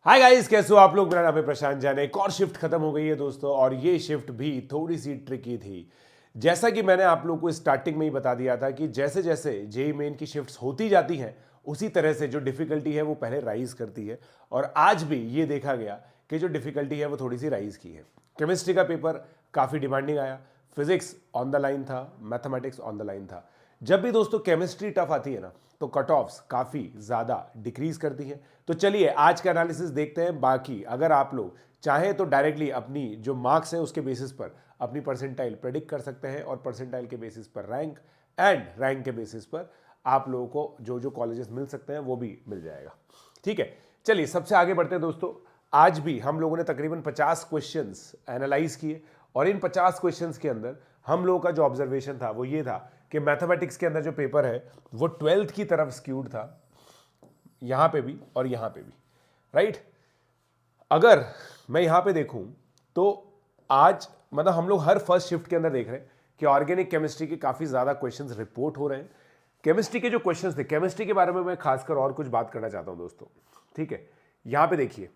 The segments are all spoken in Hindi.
हाय गाइस, कैसे हो आप लोग। मेरा नाम है प्रशांत जान। एक और शिफ्ट खत्म हो गई है दोस्तों, और ये शिफ्ट भी थोड़ी सी ट्रिकी थी। जैसा कि मैंने आप लोग को स्टार्टिंग में ही बता दिया था कि जैसे जैसे जेई मेन की शिफ्ट्स होती जाती हैं उसी तरह से जो डिफिकल्टी है वो पहले राइज करती है। और आज भी ये देखा गया कि जो डिफिकल्टी है वो थोड़ी सी राइज की है। केमिस्ट्री का पेपर काफ़ी डिमांडिंग आया, फिजिक्स ऑन द लाइन था, मैथमेटिक्स ऑन द लाइन था। जब भी दोस्तों केमिस्ट्री टफ आती है ना, तो कट ऑफ्स काफ़ी ज़्यादा डिक्रीज करती हैं। तो चलिए आज का एनालिसिस देखते हैं। बाकी अगर आप लोग चाहें तो डायरेक्टली अपनी जो मार्क्स हैं उसके बेसिस पर अपनी परसेंटाइल प्रेडिक्ट कर सकते हैं, और परसेंटाइल के बेसिस पर रैंक, एंड रैंक के बेसिस पर आप लोगों को जो जो कॉलेजेस मिल सकते हैं वो भी मिल जाएगा। ठीक है, चलिए सबसे आगे बढ़ते हैं दोस्तों। आज भी हम लोगों ने तकरीबन 50 क्वेश्चंस एनालाइज किए, और इन 50 क्वेश्चंस के अंदर हम लोगों का जो ऑब्जर्वेशन था वो ये था कि मैथमेटिक्स के अंदर जो पेपर है वो 12th की तरफ स्क्यूड था, यहां पे भी और यहां पे भी। राइट, अगर मैं यहां पे देखूं तो आज मतलब हम लोग हर फर्स्ट शिफ्ट के अंदर देख रहे हैं कि ऑर्गेनिक केमिस्ट्री के काफ़ी ज़्यादा क्वेश्चंस रिपोर्ट हो रहे हैं। केमिस्ट्री के जो क्वेश्चंस थे, केमिस्ट्री के बारे में मैं खासकर और कुछ बात करना चाहता हूं दोस्तों। ठीक है, यहां पे देखिए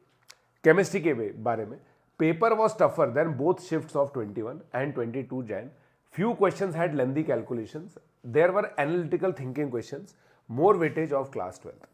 केमिस्ट्री के बारे में, paper was tougher than both shifts of 21 and 22 Jan. Few questions had lengthy calculations, there were analytical thinking questions, more weightage of class 12।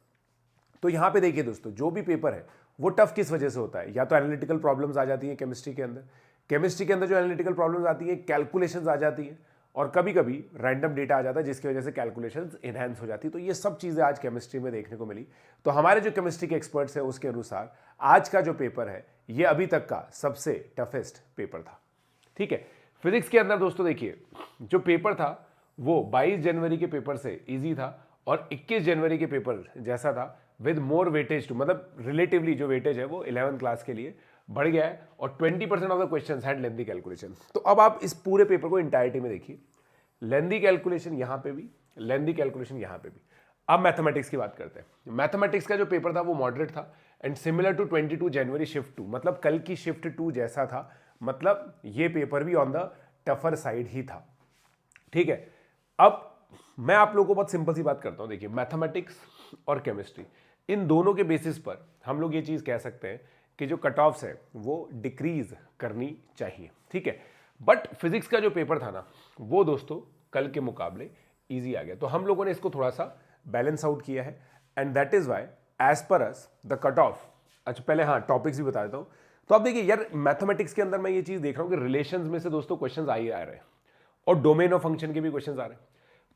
तो यहां पे देखिए दोस्तों, जो भी पेपर है वो टफ किस वजह से होता है? या तो एनालिटिकल प्रॉब्लम्स आ जाती हैं केमिस्ट्री के अंदर, केमिस्ट्री के अंदर जो एनालिटिकल प्रॉब्लम्स आती हैं, कैलकुलेशंस आ जाती हैं, और कभी कभी रैंडम डेटा आ जाता है जिसकी वजह से कैलकुलेशंस इनहैंस हो जाती है। तो ये सब चीज़ें आज केमिस्ट्री में देखने को मिली। तो हमारे जो केमिस्ट्री के एक्सपर्ट्स हैं उसके अनुसार आज का जो पेपर है ये अभी तक का सबसे टफेस्ट पेपर था। ठीक है, फिजिक्स के अंदर दोस्तों देखिए, जो पेपर था वो 22 जनवरी के पेपर से इजी था, और 21 जनवरी के पेपर जैसा था, विद मोर वेटेज टू, मतलब रिलेटिवली जो वेटेज है वो 11th क्लास के लिए बढ़ गया है, और 20% of the questions had lengthy calculation. तो अब आप इस पूरे पेपर को इंटायरिटी में देखिए, लेंथी कैलकुलेशन यहां पे भी, लेंथी कैलकुलेशन यहां पे भी। अब मैथमेटिक्स की बात करते हैं। मैथमेटिक्स का जो पेपर था वो मॉडरेट था, and similar to 22 January shift 2, मतलब कल की शिफ्ट 2 जैसा था। मतलब ये पेपर भी ऑन द टफर साइड ही था। ठीक है, अब मैं आप लोगों को बहुत सिंपल सी बात करता हूं। देखिए, मैथमेटिक्स और केमिस्ट्री, इन दोनों के बेसिस पर हम लोग ये चीज कह सकते हैं कि जो कट ऑफ्स है वो डिक्रीज करनी चाहिए। ठीक है, बट फिजिक्स का जो पेपर था ना, वो दोस्तों कल के मुकाबले इजी आ गया। तो हम लोगों ने इसको थोड़ा सा बैलेंस आउट किया है, and that is why as per us the cut off. अच्छा पहले हाँ टॉपिक्स भी बता देता हूं। तो अब देखिए यार, मैथमेटिक्स के अंदर मैं ये चीज देख रहा हूं कि रिलेशंस में से दोस्तों क्वेश्चंस आ ही आ रहे हैं, और डोमेन ऑफ फंक्शन के भी क्वेश्चंस आ रहे हैं।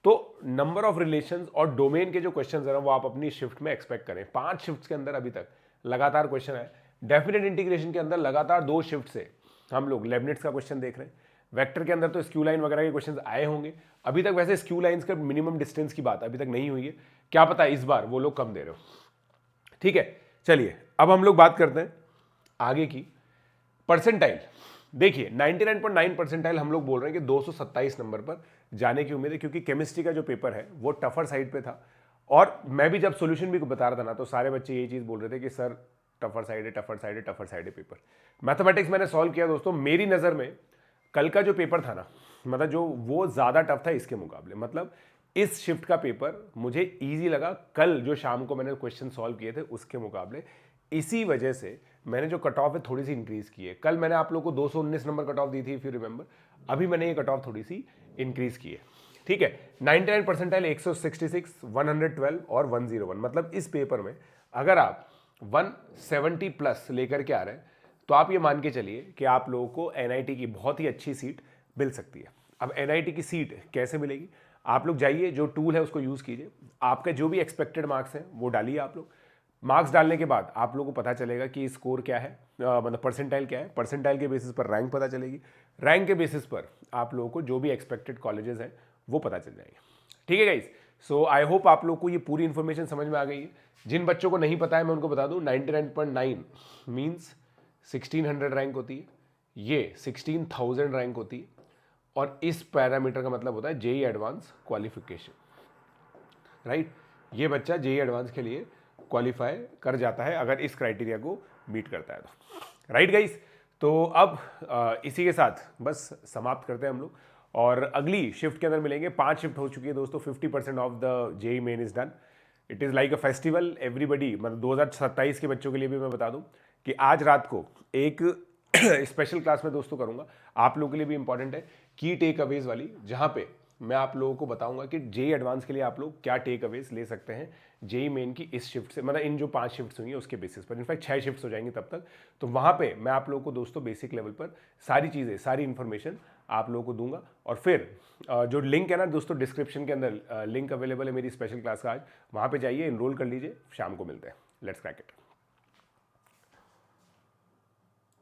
तो नंबर ऑफ रिलेशंस और डोमेन के जो क्वेश्चंस है वो आप अपनी शिफ्ट में एक्सपेक्ट करें। 5 शिफ्ट्स के अंदर अभी तक लगातार क्वेश्चन है। डेफिनेट इंटीग्रेशन के अंदर लगातार 2 शिफ्ट से हम लोग लेबनिट्स का क्वेश्चन देख रहे हैं। वेक्टर के अंदर तो स्क्यू लाइन वगैरह के क्वेश्चंस आए होंगे अभी तक। वैसे स्क्यू लाइंस का मिनिमम डिस्टेंस की बात अभी तक नहीं हुई है, क्या पता इस बार वो लोग कम दे रहे हो। ठीक है, चलिए अब हम लोग बात करते हैं आगे की। परसेंटाइल देखिए, 99.9 परसेंटाइल हम लोग बोल रहे हैं कि 227 नंबर पर जाने की उम्मीद है, क्योंकि केमिस्ट्री का जो पेपर है वो टफर साइड पे था। और मैं भी जब सॉल्यूशन भी बता रहा था ना, तो सारे बच्चे यही चीज बोल रहे थे कि सर टफर साइड है, टफर साइड है, टफर साइड है पेपर। मैथमेटिक्स मैंने सॉल्व किया दोस्तों, मेरी नज़र में कल का जो पेपर था ना, मतलब जो वो ज़्यादा टफ था इसके मुकाबले। मतलब इस शिफ्ट का पेपर मुझे इजी लगा कल जो शाम को मैंने क्वेश्चन सॉल्व किए थे उसके मुकाबले। इसी वजह से मैंने जो कट ऑफ है थोड़ी सी इंक्रीज की है। कल मैंने आप लोगों को 219 नंबर कट ऑफ दी थी इफ यू रिमेंबर, अभी मैंने ये कट ऑफ थोड़ी सी इंक्रीज की है। ठीक है, 99 परसेंटाइल 166, 112 और 101। मतलब इस पेपर में अगर आप 170 प्लस लेकर के आ रहे हैं तो आप ये मान के चलिए कि आप लोगों को एनआईटी की बहुत ही अच्छी सीट मिल सकती है। अब एनआईटी की सीट कैसे मिलेगी? आप लोग जाइए, जो टूल है उसको यूज़ कीजिए, आपके जो भी एक्सपेक्टेड मार्क्स हैं वो डालिए। आप लोग मार्क्स डालने के बाद आप लोगों को पता चलेगा कि स्कोर क्या है, मतलब परसेंटाइल क्या है। परसेंटाइल के बेसिस पर रैंक पता चलेगी, रैंक के बेसिस पर आप लोगों को जो भी एक्सपेक्टेड कॉलेजेस हैं वो पता चल जाएंगे। ठीक है गाइस, सो आई होप आप लोग को ये पूरी इंफॉर्मेशन समझ में आ गई है। जिन बच्चों को नहीं पता है मैं उनको बता दूं, 99.9 मीन्स 1600 रैंक होती है, ये 16,000 रैंक होती है, और इस पैरामीटर का मतलब होता है जेई एडवांस क्वालिफिकेशन। राइट, ये बच्चा जेई एडवांस के लिए क्वालिफाई कर जाता है अगर इस क्राइटेरिया को मीट करता है तो। राइट गाइस, तो अब इसी के साथ बस समाप्त करते हैं हम लोग, और अगली शिफ्ट के अंदर मिलेंगे। 5 शिफ्ट हो चुकी है दोस्तों, 50% of the JEE Main is done. It is like a festival everybody, मतलब 2027 के बच्चों के लिए भी मैं बता दूं कि आज रात को एक स्पेशल क्लास में दोस्तों करूंगा, आप लोगों के लिए भी इंपॉर्टेंट है, की टेक अवेज वाली, जहां पे मैं आप लोगों को बताऊंगा कि जेई एडवांस के लिए आप लोग क्या टेक अवेज ले सकते हैं जेई मेन की इस शिफ्ट से, मतलब इन जो 5 शिफ्ट्स हुई हैं उसके बेसिस पर, इनफैक्ट 6 शिफ्ट्स हो जाएंगी तब तक। तो वहां पे मैं आप लोगों को दोस्तों बेसिक लेवल पर सारी चीज़ें, सारी इन्फॉर्मेशन आप लोगों को दूंगा। और फिर जो लिंक है ना दोस्तों डिस्क्रिप्शन के अंदर लिंक अवेलेबल है मेरी स्पेशल क्लास का आज, वहाँ पे जाइए, इनरोल कर लीजिए, शाम को मिलते हैं। Let's crack it.